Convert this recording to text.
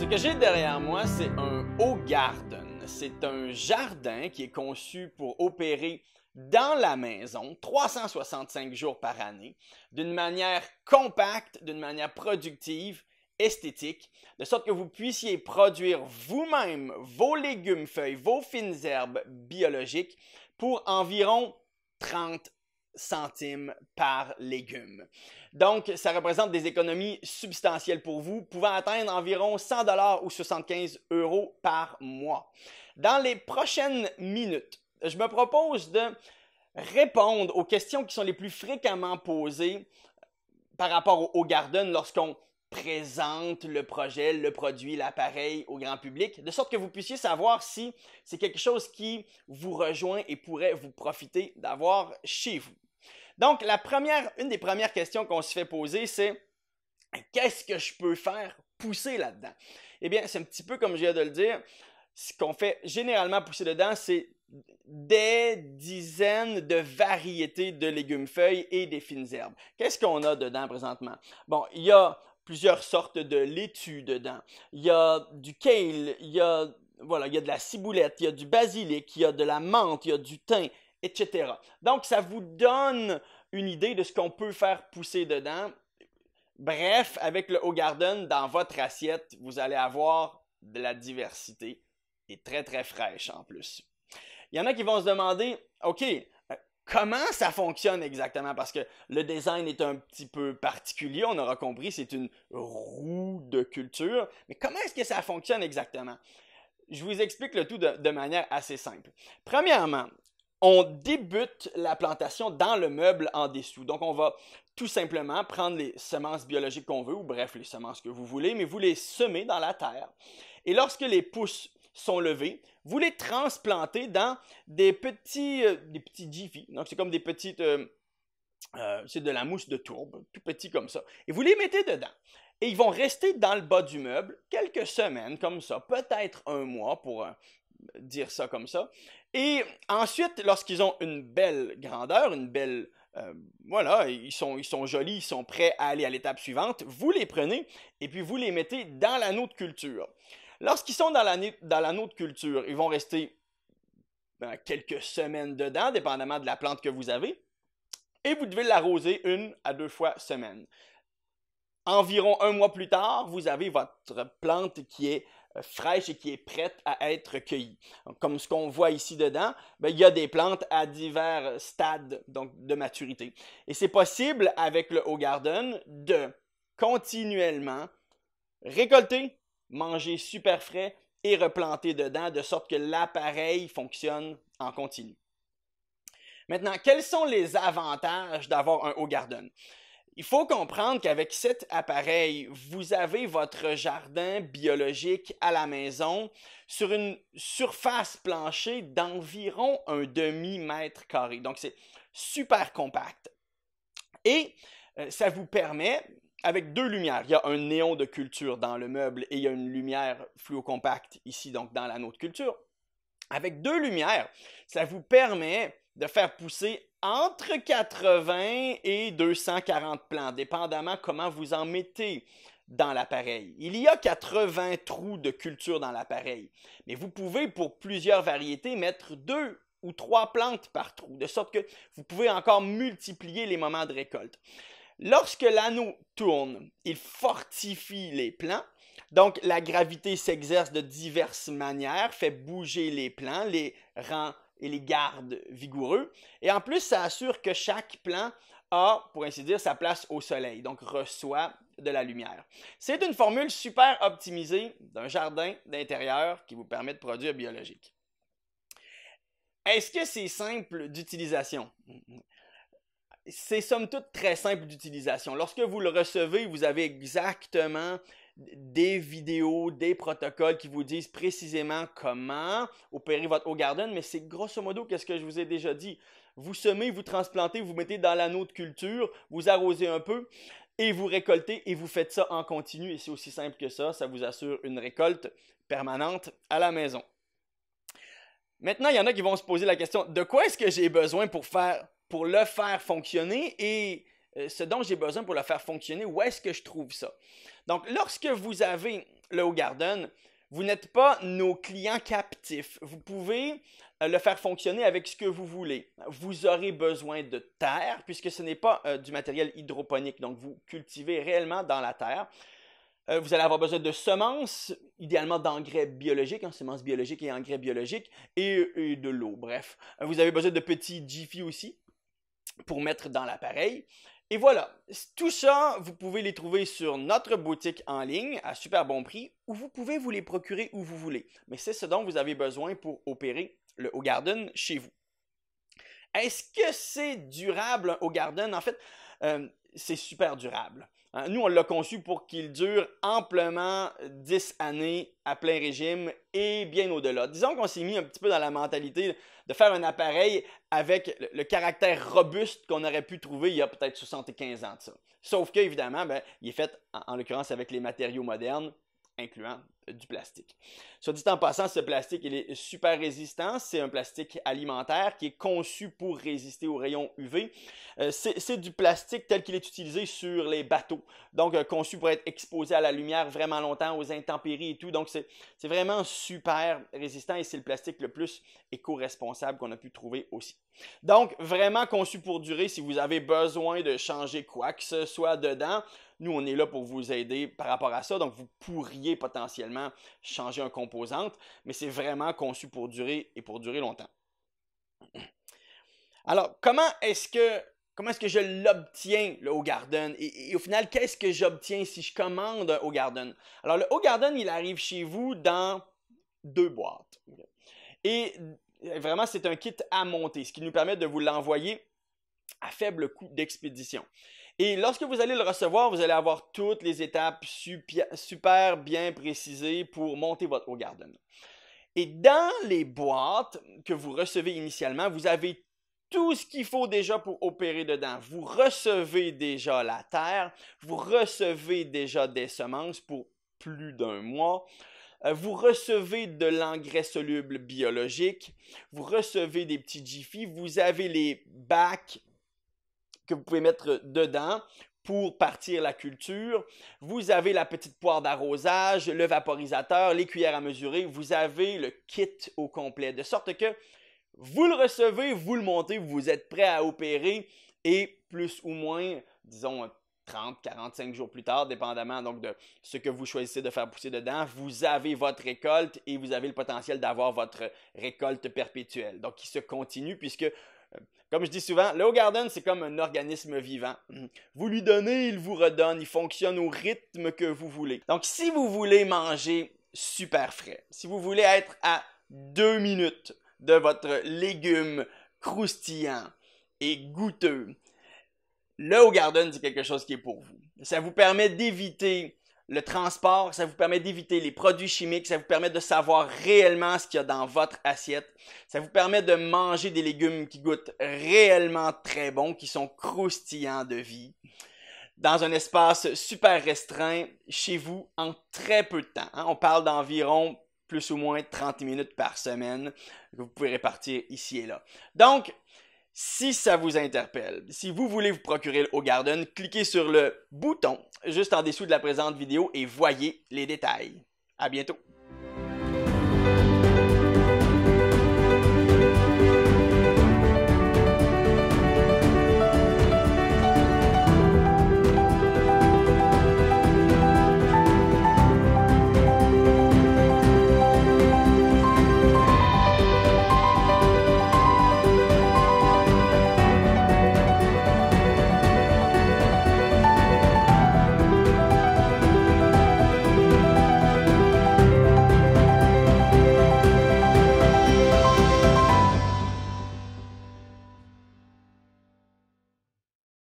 Ce que j'ai derrière moi, c'est un Hoegaarden. C'est un jardin qui est conçu pour opérer dans la maison 365 jours par année, d'une manière compacte, d'une manière productive, esthétique, de sorte que vous puissiez produire vous-même vos légumes feuilles, vos fines herbes biologiques pour environ 30 centimes par légume. Donc, ça représente des économies substantielles pour vous, pouvant atteindre environ 100 $ ou 75 € par mois. Dans les prochaines minutes, je me propose de répondre aux questions qui sont les plus fréquemment posées par rapport au Hoegaarden lorsqu'on présente le projet, le produit, l'appareil au grand public, de sorte que vous puissiez savoir si c'est quelque chose qui vous rejoint et pourrait vous profiter d'avoir chez vous. Donc, une des premières questions qu'on se fait poser, c'est qu'est-ce que je peux faire pousser là-dedans? Eh bien, c'est un petit peu comme je viens de le dire, ce qu'on fait généralement pousser dedans, c'est des dizaines de variétés de légumes feuilles et des fines herbes. Qu'est-ce qu'on a dedans présentement? Bon, il y a plusieurs sortes de laitues dedans. Il y a du kale, il y a de la ciboulette, il y a du basilic, il y a de la menthe, il y a du thym, etc. Donc, ça vous donne une idée de ce qu'on peut faire pousser dedans. Bref, avec le Hoegaarden, dans votre assiette, vous allez avoir de la diversité et très, très fraîche en plus. Il y en a qui vont se demander, OK, comment ça fonctionne exactement? Parce que le design est un petit peu particulier, on aura compris, c'est une roue de culture. Mais comment est-ce que ça fonctionne exactement? Je vous explique le tout de manière assez simple. Premièrement, on débute la plantation dans le meuble en dessous. Donc, on va tout simplement prendre les semences biologiques qu'on veut, ou bref, les semences que vous voulez, mais vous les semez dans la terre. Et lorsque les pousses sont levées, vous les transplantez dans des petits jiffy. Donc, c'est comme des petites... c'est de la mousse de tourbe, tout petit comme ça. Et vous les mettez dedans. Et ils vont rester dans le bas du meuble quelques semaines comme ça, peut-être un mois pour dire ça comme ça. Et ensuite, lorsqu'ils ont une belle grandeur, une belle... voilà, ils sont jolis, ils sont prêts à aller à l'étape suivante, vous les prenez et puis vous les mettez dans l'anneau de culture. Lorsqu'ils sont dans l'anneau de culture, ils vont rester quelques semaines dedans, dépendamment de la plante que vous avez, et vous devez l'arroser 1 à 2 fois semaine. Environ un mois plus tard, vous avez votre plante qui est fraîche et qui est prête à être cueillie. Donc, comme ce qu'on voit ici dedans, il y a des plantes à divers stades donc, de maturité. Et c'est possible avec le Hoegaarden de continuellement récolter, manger super frais et replanter dedans de sorte que l'appareil fonctionne en continu. Maintenant, quels sont les avantages d'avoir un Hoegaarden? Il faut comprendre qu'avec cet appareil, vous avez votre jardin biologique à la maison sur une surface plancher d'environ un demi-mètre carré. Donc, c'est super compact. Et ça vous permet, avec 2 lumières, il y a un néon de culture dans le meuble et il y a une lumière fluo-compacte ici, donc dans l'anneau de culture. Avec 2 lumières, ça vous permet de faire pousser entre 80 et 240 plants, dépendamment comment vous en mettez dans l'appareil. Il y a 80 trous de culture dans l'appareil, mais vous pouvez pour plusieurs variétés mettre 2 ou 3 plantes par trou, de sorte que vous pouvez encore multiplier les moments de récolte. Lorsque l'anneau tourne, il fortifie les plants. Donc, la gravité s'exerce de diverses manières, fait bouger les plants, les rend et les garde vigoureux. Et en plus, ça assure que chaque plant a, pour ainsi dire, sa place au soleil, donc reçoit de la lumière. C'est une formule super optimisée d'un jardin d'intérieur qui vous permet de produire biologique. Est-ce que c'est simple d'utilisation? C'est somme toute très simple d'utilisation. Lorsque vous le recevez, vous avez exactement des vidéos, des protocoles qui vous disent précisément comment opérer votre Hoegaarden, mais c'est grosso modo qu'est-ce que je vous ai déjà dit. Vous semez, vous transplantez, vous mettez dans l'anneau de culture, vous arrosez un peu et vous récoltez et vous faites ça en continu et c'est aussi simple que ça vous assure une récolte permanente à la maison. Maintenant, il y en a qui vont se poser la question, de quoi est-ce que j'ai besoin pour le faire fonctionner et ce dont j'ai besoin pour le faire fonctionner, où est-ce que je trouve ça? Donc, lorsque vous avez le Hoegaarden, vous n'êtes pas nos clients captifs. Vous pouvez le faire fonctionner avec ce que vous voulez. Vous aurez besoin de terre, puisque ce n'est pas du matériel hydroponique, donc vous cultivez réellement dans la terre. Vous allez avoir besoin de semences, idéalement d'engrais biologiques, semences biologiques et engrais biologiques, et de l'eau, bref. Vous avez besoin de petits Jiffy aussi pour mettre dans l'appareil. Et voilà, tout ça, vous pouvez les trouver sur notre boutique en ligne à super bon prix, ou vous pouvez vous les procurer où vous voulez. Mais c'est ce dont vous avez besoin pour opérer le Hoegaarden chez vous. Est-ce que c'est durable un Hoegaarden? En fait, c'est super durable. Nous, on l'a conçu pour qu'il dure amplement 10 années à plein régime et bien au-delà. Disons qu'on s'est mis un petit peu dans la mentalité de faire un appareil avec le caractère robuste qu'on aurait pu trouver il y a peut-être 75 ans de ça. Sauf qu'évidemment, il est fait en l'occurrence avec les matériaux modernes, incluant du plastique. Soit dit en passant, ce plastique il est super résistant. C'est un plastique alimentaire qui est conçu pour résister aux rayons UV. C'est du plastique tel qu'il est utilisé sur les bateaux. Donc, conçu pour être exposé à la lumière vraiment longtemps, aux intempéries et tout. Donc, c'est vraiment super résistant et c'est le plastique le plus éco-responsable qu'on a pu trouver aussi. Donc, vraiment conçu pour durer si vous avez besoin de changer quoi que ce soit dedans. Nous, on est là pour vous aider par rapport à ça. Donc, vous pourriez potentiellement changer une composante, mais c'est vraiment conçu pour durer et pour durer longtemps. Alors, comment est-ce que je l'obtiens, le Hoegaarden? Et au final, qu'est-ce que j'obtiens si je commande un Hoegaarden? Alors, le Hoegaarden, il arrive chez vous dans 2 boîtes. Et vraiment, c'est un kit à monter, ce qui nous permet de vous l'envoyer à faible coût d'expédition. Et lorsque vous allez le recevoir, vous allez avoir toutes les étapes super bien précisées pour monter votre Hoegaarden. Et dans les boîtes que vous recevez initialement, vous avez tout ce qu'il faut déjà pour opérer dedans. Vous recevez déjà la terre, vous recevez déjà des semences pour plus d'1 mois. Vous recevez de l'engrais soluble biologique, vous recevez des petits Jiffy, vous avez les bacs que vous pouvez mettre dedans pour partir la culture. Vous avez la petite poire d'arrosage, le vaporisateur, les cuillères à mesurer. Vous avez le kit au complet. De sorte que vous le recevez, vous le montez, vous êtes prêt à opérer et plus ou moins, disons 30, 45 jours plus tard, dépendamment donc de ce que vous choisissez de faire pousser dedans, vous avez votre récolte et vous avez le potentiel d'avoir votre récolte perpétuelle. Donc, qui se continue puisque comme je dis souvent, le Hoegaarden, c'est comme un organisme vivant. Vous lui donnez, il vous redonne. Il fonctionne au rythme que vous voulez. Donc, si vous voulez manger super frais, si vous voulez être à 2 minutes de votre légume croustillant et goûteux, le Hoegaarden, c'est quelque chose qui est pour vous. Ça vous permet d'éviter le transport, ça vous permet d'éviter les produits chimiques, ça vous permet de savoir réellement ce qu'il y a dans votre assiette, ça vous permet de manger des légumes qui goûtent réellement très bons, qui sont croustillants de vie, dans un espace super restreint chez vous en très peu de temps. On parle d'environ plus ou moins 30 minutes par semaine que vous pouvez répartir ici et là. Donc, si ça vous interpelle, si vous voulez vous procurer le Hoegaarden, cliquez sur le bouton juste en dessous de la présente vidéo et voyez les détails. À bientôt!